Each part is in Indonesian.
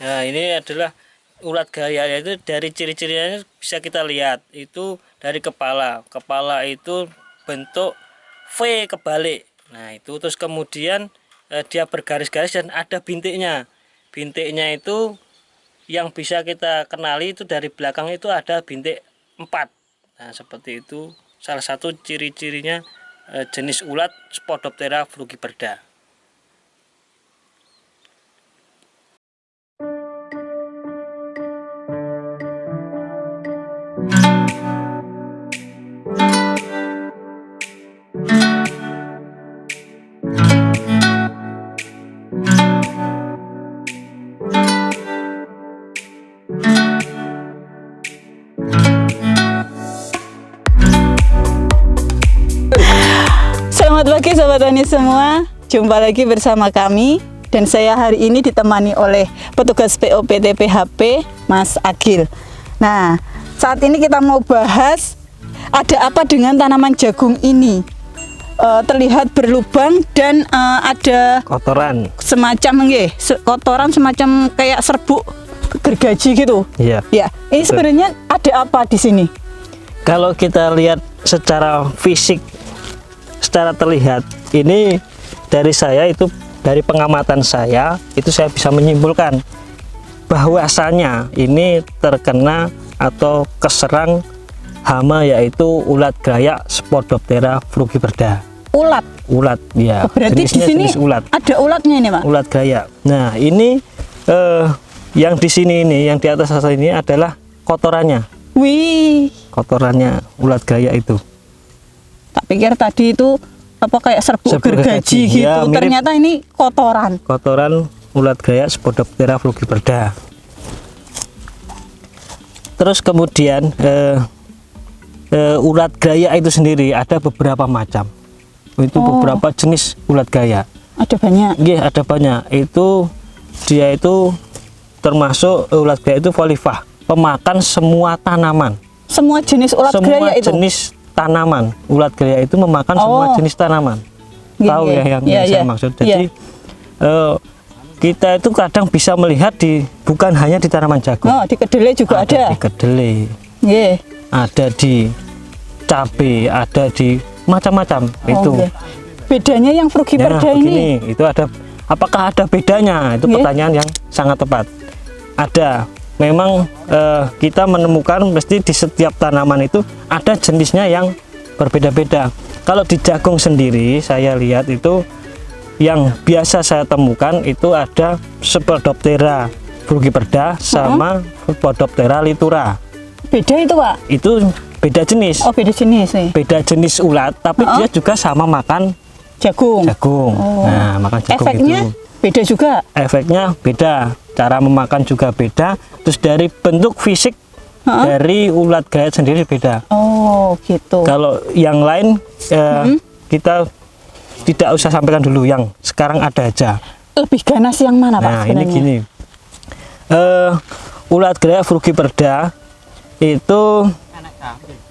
Nah, ini adalah ulat gaya, yaitu dari ciri-cirinya bisa kita lihat itu dari kepala. Kepala itu bentuk V kebalik. Nah, itu terus kemudian dia bergaris-garis dan ada bintiknya. Bintiknya itu yang bisa kita kenali itu dari belakang itu ada bintik 4. Nah, seperti itu salah satu ciri-cirinya jenis ulat Spodoptera frugiperda. Selamat pagi Sobat Tani semua, jumpa lagi bersama kami dan saya hari ini ditemani oleh petugas POPT PHP Mas Agil. Nah, saat ini kita mau bahas ada apa dengan tanaman jagung ini. Terlihat berlubang dan ada Kotoran. semacam kotoran semacam kayak serbuk gergaji gitu. Iya. Ya, ini sebenarnya ada apa di sini? Kalau kita lihat secara fisik, secara terlihat, ini dari saya itu, dari pengamatan saya itu saya bisa menyimpulkan bahwasanya ini terkena atau keserang hama, yaitu ulat gayak Spodoptera frugiperda. Ulat ya. Berarti di sini jenis ulat. ada ulatnya ini, Pak. Ulat gayak. Nah, ini yang di sini ini, yang di atas ini adalah kotorannya. Wih, Kotorannya ulat gayak itu. tak pikir tadi itu apa kayak serbuk gergaji gitu. Ya, mirip. Ternyata ini kotoran. Kotoran ulat gayak Spodoptera frugiperda. Terus kemudian ulat gayak itu sendiri ada beberapa macam. Itu beberapa jenis ulat gayak. Ada banyak. Iya, ada banyak. Itu dia itu termasuk ulat gayak itu folivah, pemakan semua tanaman. Semua jenis ulat Semua gayak itu. jenis tanaman. Ulat gayak itu memakan semua jenis tanaman. Iya, Tahu iya. ya yang Iya, saya iya. maksud. Iya. Jadi kita itu kadang bisa melihat bukan hanya di tanaman jagung. Oh, di kedelai juga ada. Di kedelai, Iya. ada di cabai, ada di macam-macam itu. iya. Bedanya yang frugiperda Nah, ini. begini, itu ada, apakah ada bedanya? Itu Iya. pertanyaan yang sangat tepat. Ada. Memang kita menemukan mesti di setiap tanaman itu ada jenisnya yang berbeda-beda. Kalau di jagung sendiri saya lihat itu yang biasa saya temukan itu ada Spodoptera frugiperda sama Spodoptera litura. Beda itu, Pak. Itu beda jenis. Oh, beda jenis nih. Beda jenis ulat, tapi dia juga sama makan Jagung. jagung. Oh. Nah, makan jagung Efeknya itu. beda juga. Efeknya beda, cara memakan juga beda, terus dari bentuk fisik dari ulat gayak sendiri beda. Oh, gitu. Kalau yang lain kita tidak usah sampaikan dulu, yang sekarang ada aja. Lebih ganas yang mana, Pak? Nah, ini sebenarnya? gini, ulat gayak frugiperda itu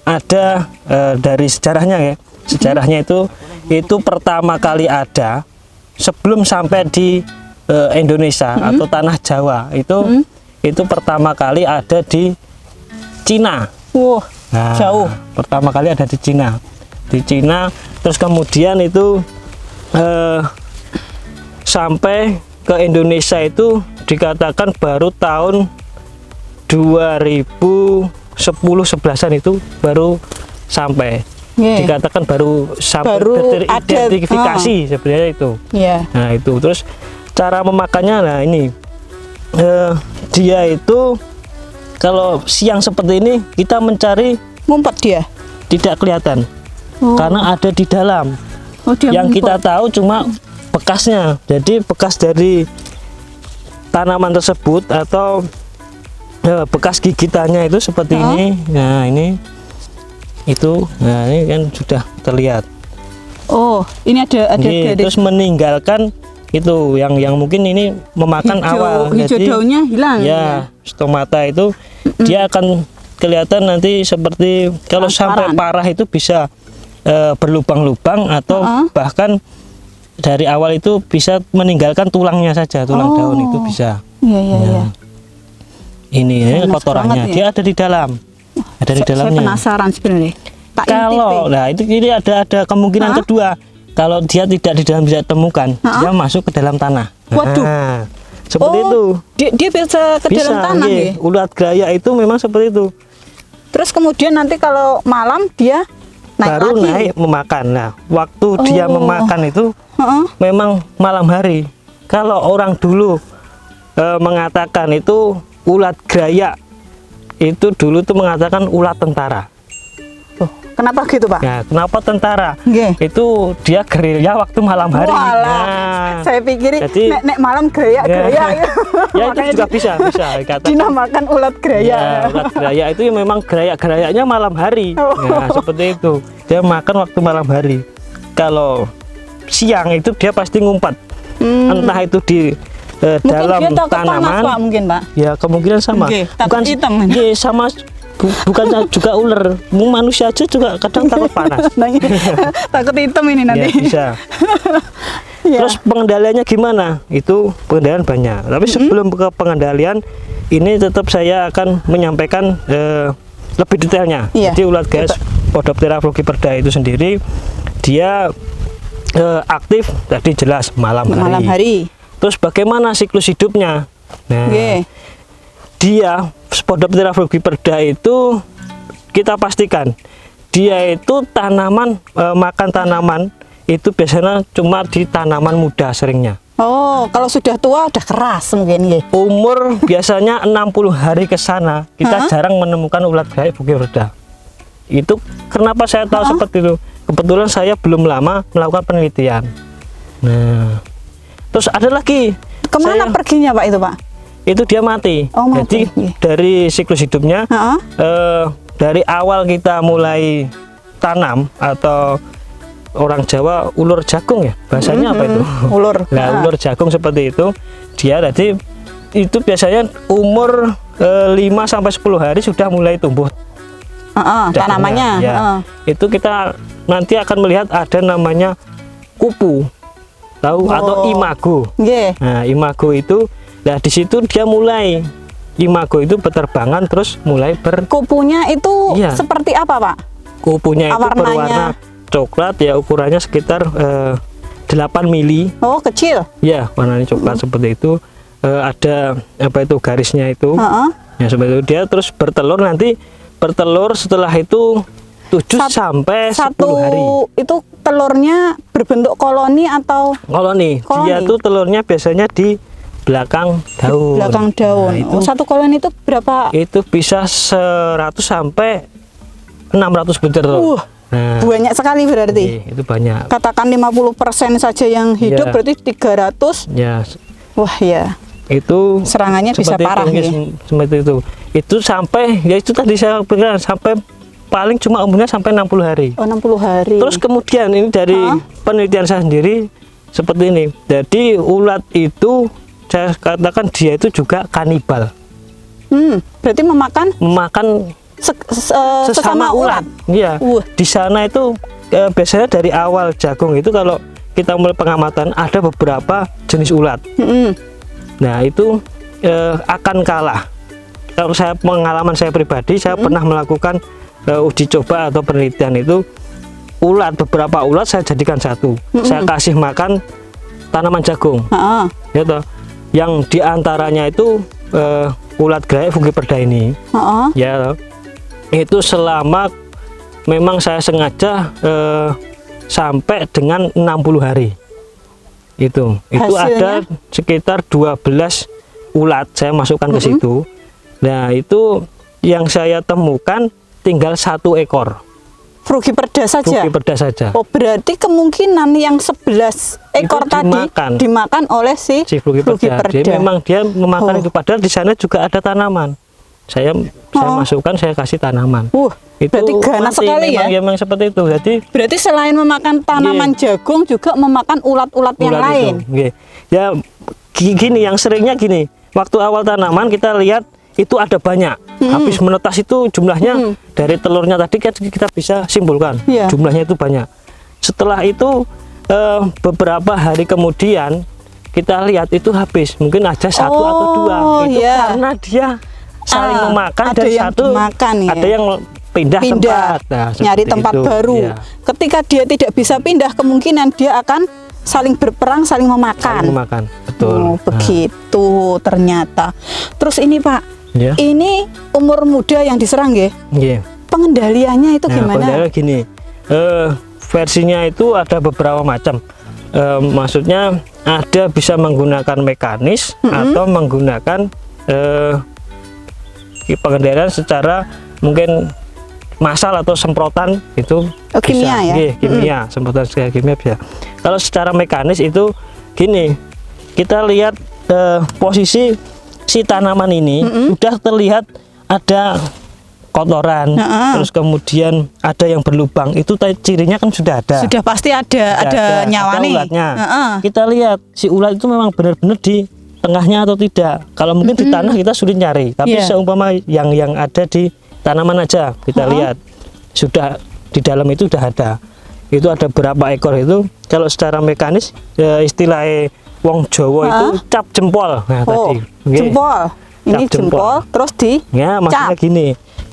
ada dari sejarahnya ya. Sejarahnya itu pertama kali ada sebelum sampai di Indonesia atau tanah Jawa. Itu pertama kali ada di Cina. Wah, Nah, jauh. pertama kali ada di Cina. Di Cina, terus kemudian itu sampai ke Indonesia itu dikatakan baru tahun 2010-11an itu baru sampai. Iya. Dikatakan baru sampai Baru teridentifikasi sebenarnya itu. Iya. Nah, itu terus cara memakannya. Nah, ini dia itu kalau siang seperti ini kita mencari Ngumpet dia. tidak kelihatan karena ada di dalam. Oh, dia Yang ngumpet. kita tahu cuma bekasnya. Jadi bekas dari tanaman tersebut atau bekas gigitannya itu seperti ini. Nah, ini itu, nah ini kan sudah terlihat. Oh, ini ada Ini, dari terus meninggalkan itu yang mungkin ini memakan awal. hijau Jadi daunnya hilang. ya stomata itu dia akan kelihatan nanti seperti kalau sampai Transparan. parah itu bisa berlubang-lubang atau bahkan dari awal itu bisa meninggalkan tulangnya saja, tulang daun itu bisa. Iya, iya, Nah, iya. ini Panas kotorannya, banget ya. dia ada di dalam, ada di Saya dalamnya. penasaran sebenarnya. Tak Kalau, intip. nah itu ini ada kemungkinan Hah? kedua. Kalau dia tidak di dalam bisa temukan, Hah? dia masuk ke dalam tanah. Waduh. Nah, seperti Oh, itu. Dia bisa ke dalam tanah nggih. ya. Ulat gaya itu memang seperti itu. Terus kemudian nanti kalau malam dia naik Baru lagi. naik memakan. Nah, waktu dia Oh. memakan itu Heeh. memang malam hari. Kalau orang dulu mengatakan itu ulat gaya, itu dulu tuh mengatakan ulat tentara. Tuh, kenapa gitu, Pak? Nah, kenapa tentara? Nggih. Itu dia gerilya waktu malam hari. Walah, Nah, saya pikir jadi- nek malam gaya. ya itu Makanya juga bisa dikatakan. dinamakan ulat gaya. Ya, ulat geraya itu memang geraya-gerayanya malam hari. Oh. Nah, seperti itu. Dia makan waktu malam hari. Kalau siang itu dia pasti ngumpat. Entah itu di Mungkin dalam dia takut panas, tanaman. Pak, mungkin, Pak. Ya, kemungkinan sama. Oke, takut hitam. Iya, sama bukan juga ular. Manusia aja juga kadang takut panas. Nah, ini, takut hitam ini Ya, nanti. bisa. Iya. Terus pengendaliannya gimana? Itu pengendalian banyak. Tapi sebelum ke pengendalian, ini tetap saya akan menyampaikan lebih detailnya. Iya. Jadi ulat gas Podoptera frugiperda itu sendiri dia aktif tadi jelas malam hari. Malam hari. Terus bagaimana siklus hidupnya? Nah, Nggih. dia Podoptera frugiperda itu kita pastikan dia itu tanaman makan tanaman itu biasanya cuma di tanaman muda seringnya. Oh, kalau sudah tua udah keras mungkin nggih. Umur biasanya 60 hari ke sana kita Hah? jarang menemukan ulat gaya frugiperda. Itu kenapa saya tahu seperti itu? Kebetulan saya belum lama melakukan penelitian. Nah, terus ada lagi. Kemana Saya- perginya, Pak, itu, Pak? itu dia mati. Oh, mati. Jadi Iya. dari siklus hidupnya Heeh. dari awal kita mulai tanam atau orang Jawa ulur jagung ya bahasanya apa itu? Ulur. Nah, ulur jagung seperti itu dia tadi itu biasanya umur 5 sampai 10 hari sudah mulai tumbuh Heeh, jagungnya. tanamannya. Ya. Heeh. Itu kita nanti akan melihat ada namanya kupu. Tahu atau Oh. imago. Nggih. Nah, imago itu, nah di situ dia mulai imago itu berterbangan terus mulai Kupunya itu Iya. seperti apa, Pak? kupunya itu Warnanya? berwarna coklat ya, ukurannya sekitar 8 mili Oh, kecil. ya, warnanya coklat seperti itu. Ada apa itu garisnya itu Heeh. ya seperti itu. Dia terus bertelur, nanti bertelur setelah itu 7 sampai 10 Satu hari itu telurnya berbentuk koloni atau koloni. Dia Koloni. tuh telurnya biasanya di belakang daun. belakang daun? Nah, itu Oh, satu koloni itu berapa? itu bisa 100 sampai 600 butir telur. Nah, Banyak sekali berarti. itu banyak. Katakan 50% saja yang hidup Iya. berarti 300. Ya, Wah, ya. itu Serangannya bisa seperti parah itu, ya. seperti itu. Itu sampai ya itu tadi saya bilang sampai paling cuma umurnya sampai 60 hari. Oh, 60 hari. Terus kemudian ini dari penelitian saya sendiri seperti ini. Jadi ulat itu saya katakan dia itu juga kanibal, Berarti memakan sesama ulat. Iya. Wah. Di sana itu biasanya dari awal jagung itu kalau kita mulai pengamatan ada beberapa jenis ulat. Mm-mm. Nah, itu akan kalah. Kalau saya pengalaman saya pribadi, saya pernah melakukan uji coba atau penelitian itu beberapa ulat saya jadikan satu. Saya kasih makan tanaman jagung. Heeh. Ya toh. Yang diantaranya itu ulat gaya frugiperda ini. Heeh. Ya toh. Itu selama memang saya sengaja sampai dengan 60 hari. Itu Hasilnya? ada sekitar 12 ulat saya masukkan ke situ. Nah, itu yang saya temukan tinggal 1 ekor Frugiperda saja. frugiperda saja. Oh, berarti kemungkinan yang 11 ekor Itu tadi dimakan. dimakan oleh si Si frugiperda. Jadi memang dia memakan Oh. itu, padahal di sana juga ada tanaman. Saya masukkan, saya kasih tanaman. Berarti ganas mati. sekali ya. Memang seperti itu. Jadi Berarti selain memakan tanaman jagung juga memakan ulat-ulat yang ulat lain. itu. Nggih. Ya gini, yang seringnya gini. Waktu awal tanaman kita lihat itu ada banyak. Habis menetas itu jumlahnya dari telurnya tadi kita bisa simpulkan Iya. jumlahnya itu banyak. Setelah itu beberapa hari kemudian kita lihat itu habis, mungkin aja satu atau dua, itu karena dia saling memakan ada dan yang satu dimakan, ya. ada yang pindah tempat, nah, nyari tempat itu. baru. Ya. Ketika dia tidak bisa pindah, kemungkinan dia akan saling berperang, saling memakan. Saling memakan, betul. Oh, begitu ternyata. Terus ini Pak, Ya. ini umur muda yang diserang ya? Iya. Pengendaliannya itu Nah, gimana? pengendalian gini, versinya itu ada beberapa macam. Maksudnya ada bisa menggunakan mekanis atau menggunakan pengendalian secara mungkin massal atau semprotan itu kimia bisa. ya? Iya, kimia, semprotan secara kimia bisa. Kalau secara mekanis itu gini, kita lihat posisi si tanaman ini sudah terlihat ada kotoran, terus kemudian ada yang berlubang, itu cirinya kan sudah ada. Sudah pasti ada nyawa ada nih. ulatnya. Kita lihat si ulat itu memang benar-benar di tengahnya atau tidak. Kalau mungkin di tanah kita sulit nyari, tapi seumpama yang ada di tanaman aja kita lihat sudah di dalam itu sudah ada. Itu ada berapa ekor itu. Kalau secara mekanis istilahnya wong Jawa itu cap jempol. Nah, tadi. Jempol. Ini jempol terus di ya, maksudnya gini.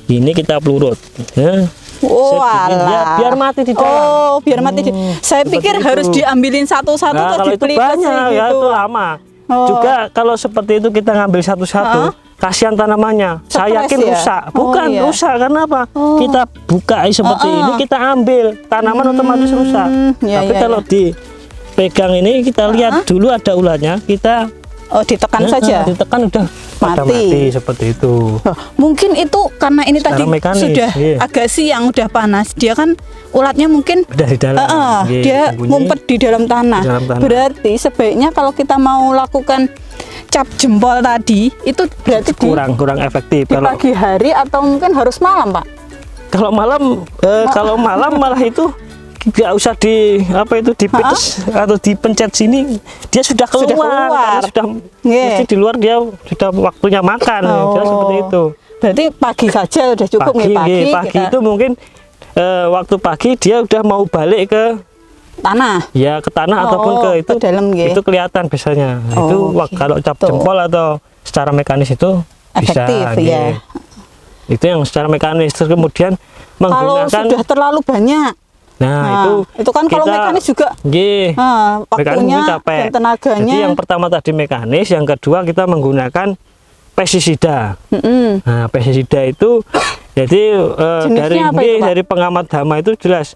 Ini kita pelurut. Ya. Oh, ya, biar mati di dalam. Oh, biar mati di. Saya pikir itu. harus diambilin satu-satu Nah, terus kalau itu dipelikas banyak gitu. ya, itu lama. Juga kalau seperti itu kita ngambil satu-satu, kasihan tanamannya. Saya yakin ya? rusak. Bukan rusak karena apa? Kita buka seperti ini, kita ambil, tanaman otomatis rusak. Tapi kalau dipegang ini kita lihat dulu ada ulatnya, kita ditekan saja. Ditekan udah pada mati seperti itu. Mungkin itu karena ini secara tadi mekanis, sudah agak siang, udah panas. Dia kan ulatnya mungkin udah di dalam. Dia ngumpet di dalam tanah. Berarti sebaiknya kalau kita mau lakukan cap jempol tadi, itu berarti kurang efektif. Di pagi hari atau mungkin harus malam, Pak? Kalau malam malah itu nggak usah dipetes atau dipencet sini, dia sudah keluar. Karena sudah mesti di luar, dia sudah waktunya makan. Jadi seperti itu. Berarti pagi saja udah cukup pagi itu mungkin waktu pagi dia udah mau balik ke tanah. Ya, ke tanah ataupun ke itu dalam, itu kelihatan biasanya. Itu kalau cap jempol atau secara mekanis itu efektif, bisa. Ya. Itu yang secara mekanis. Terus kemudian kalau menggunakan, sudah terlalu banyak. Nah, itu kan kalau mekanis juga waktunya capek. dan tenaganya. Jadi yang pertama tadi mekanis, yang kedua kita menggunakan pestisida. Nah, pestisida itu jadi dari pengamat hama itu jelas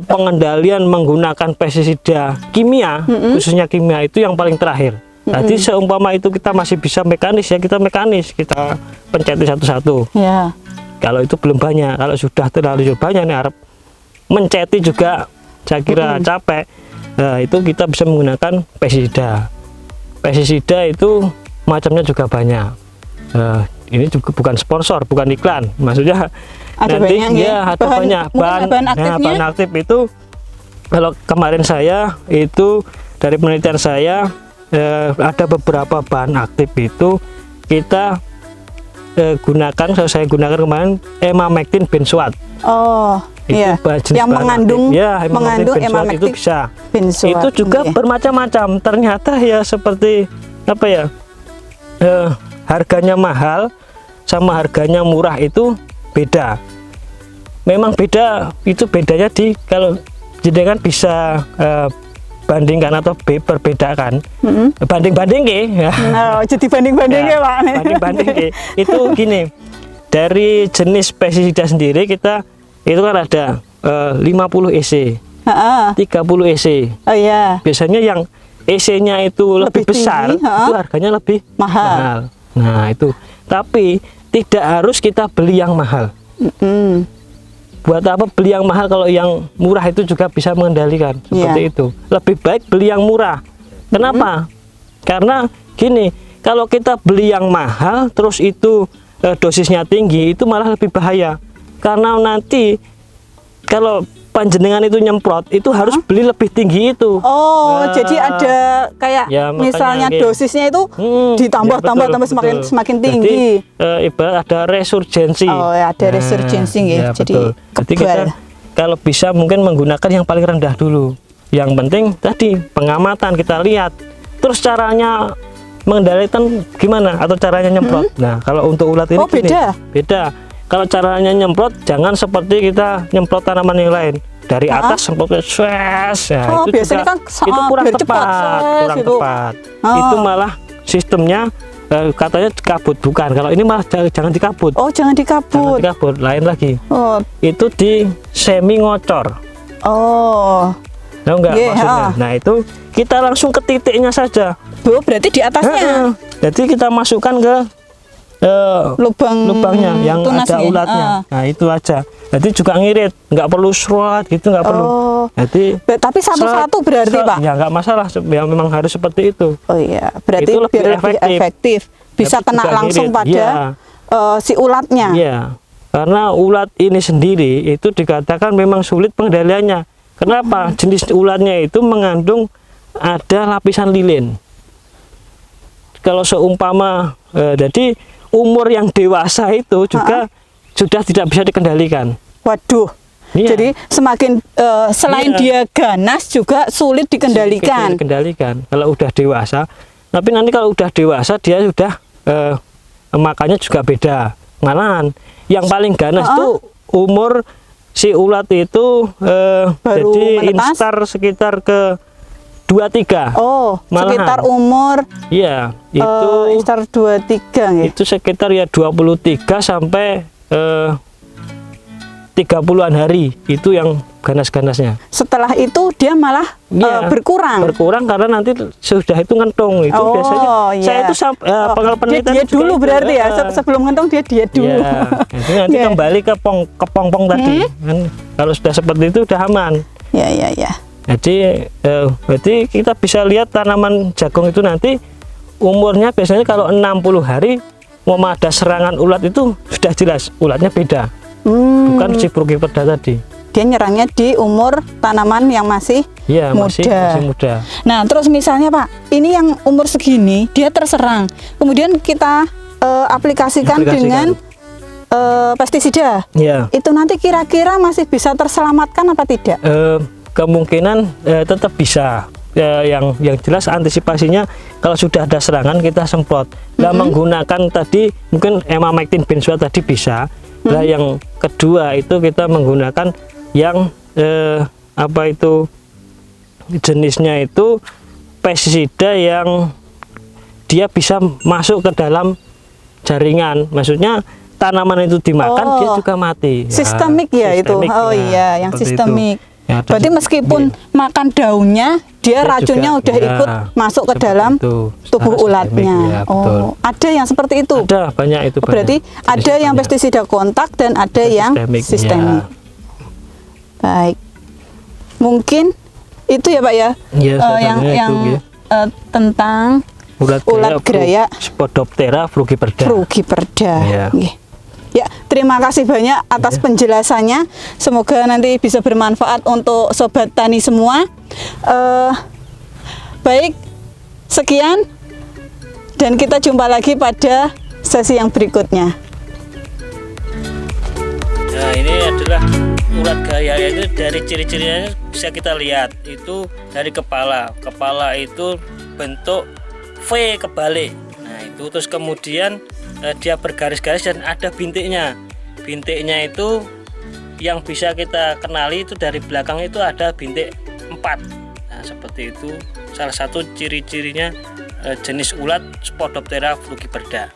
pengendalian menggunakan pestisida kimia, khususnya kimia itu yang paling terakhir. Jadi seumpama itu kita masih bisa mekanis, ya kita mekanis, kita penceti satu-satu. Ya. Kalau itu belum banyak, kalau sudah terlalu banyak nih harap menceti juga saya kira capek. Nah, itu kita bisa menggunakan pestisida. Pestisida itu macamnya juga banyak. Ini juga bukan sponsor, bukan iklan. Maksudnya ada nanti banyak, ada banyak bahan aktif itu. Kalau kemarin saya itu dari penelitian saya ada beberapa bahan aktif itu kita saya gunakan kemarin emamectin benzoat. Itu yang mengandung emamectin itu bisa. Benzoat. Itu juga bermacam-macam. Ternyata ya seperti apa ya? Harganya mahal sama harganya murah itu beda. Memang beda, itu bedanya di kalau jenengan bisa bandingkan atau perbedakan. Banding-banding ya. Jadi banding-banding ya, Pak. Banding-banding itu gini. Dari jenis pestisida sendiri kita itu kan ada 50 EC, 30 EC. Oh iya. Biasanya yang EC-nya itu lebih besar, itu harganya lebih mahal. Nah, itu. Tapi tidak harus kita beli yang mahal. Buat apa beli yang mahal kalau yang murah itu juga bisa mengendalikan seperti itu. Lebih baik beli yang murah. Kenapa? Karena gini, kalau kita beli yang mahal terus itu dosisnya tinggi, itu malah lebih bahaya. Karena nanti kalau panjenengan itu nyemprot itu harus beli lebih tinggi itu. Jadi ada kayak misalnya dosisnya itu ditambah semakin tinggi. Jadi ibarat ada resurgensi. Ada resurgensi ya. Jadi kita kalau bisa mungkin menggunakan yang paling rendah dulu. Yang penting tadi pengamatan kita lihat. Terus caranya mengendalikan gimana atau caranya nyemprot. Nah, kalau untuk ulat ini beda. Kalau caranya nyemprot jangan seperti kita nyemprot tanaman yang lain. Dari atas semprotnya swash. Ya, itu biasanya juga, kan itu kurang tepat, gitu. Itu malah sistemnya katanya dikabut, bukan. Kalau ini malah jangan dikabut. Oh, jangan dikabut. Jangan dikabut, lain lagi. Oh. Itu di semi ngocor. Oh. Nah, enggak maksudnya. Nah, itu kita langsung ke titiknya saja. Oh, berarti di atasnya. Jadi kita masukkan ke lubangnya yang ada ulatnya. Nah, itu aja. Jadi juga ngirit, nggak perlu serot gitu, nggak perlu. Jadi tapi satu-satu berarti Pak? Ya nggak masalah, ya memang harus seperti itu. Oh iya, berarti itu biar lebih efektif. Bisa tapi kena langsung ngirit. pada si ulatnya. Iya, karena ulat ini sendiri itu dikatakan memang sulit pengendaliannya. Kenapa? Jenis ulatnya itu mengandung ada lapisan lilin. Kalau seumpama, jadi umur yang dewasa itu juga sudah tidak bisa dikendalikan. Waduh. Iya. Jadi semakin selain dia ganas juga sulit dikendalikan. Kalau udah dewasa. Tapi nanti kalau udah dewasa dia sudah makannya juga beda. Malahan yang paling ganas tuh umur si ulat itu jadi instar sekitar ke 23. Oh, malahan. Sekitar umur. Iya, itu instar 23 ya. Itu sekitar ya 23 sampai 30-an hari itu yang ganas-ganasnya. Setelah itu dia malah berkurang. Berkurang karena nanti sudah itu ngentung itu biasanya. Iya. Saya itu pengalaman penelitian dia dulu berarti ya sebelum ngentung dia dulu. Ya, itu nanti kembali ke pong-pong tadi. Kan, kalau sudah seperti itu udah aman. Ya. Jadi berarti kita bisa lihat tanaman jagung itu nanti umurnya biasanya kalau 60 hari mau ada serangan ulat itu sudah jelas ulatnya beda. Bukan si Frugiperda tadi. Dia nyerangnya di umur tanaman yang masih masih muda. Nah, terus misalnya Pak, ini yang umur segini dia terserang. Kemudian kita aplikasikan dengan pestisida. Ya. Itu nanti kira-kira masih bisa terselamatkan apa tidak? Kemungkinan tetap bisa. Yang jelas antisipasinya kalau sudah ada serangan kita semprot. Menggunakan tadi mungkin emamectin benzoat tadi bisa. Nah, yang kedua itu kita menggunakan yang jenisnya itu pestisida yang dia bisa masuk ke dalam jaringan. Maksudnya tanaman itu dimakan dia juga mati. Sistemik ya itu. Iya, yang sistemik. Ya, berarti meskipun makan daunnya, dia racunnya udah ikut masuk ke dalam tubuh ulatnya. Ada yang seperti itu. Ada banyak itu. Berarti ada yang pestisida kontak dan ada yang sistemik. Baik. Mungkin itu ya Pak ya. Yang tentang ulat gerayak Spodoptera frugiperda. Ya, terima kasih banyak atas penjelasannya. Semoga nanti bisa bermanfaat untuk sobat tani semua. Baik, sekian dan kita jumpa lagi pada sesi yang berikutnya. Nah, ini adalah ulat gerayak itu dari ciri-cirinya bisa kita lihat itu dari kepala. Kepala itu bentuk V kebalik. Nah, itu terus kemudian dia bergaris-garis dan ada bintiknya. Bintiknya itu yang bisa kita kenali itu dari belakang itu ada bintik 4. Nah, seperti itu salah satu ciri-cirinya jenis ulat Spodoptera frugiperda.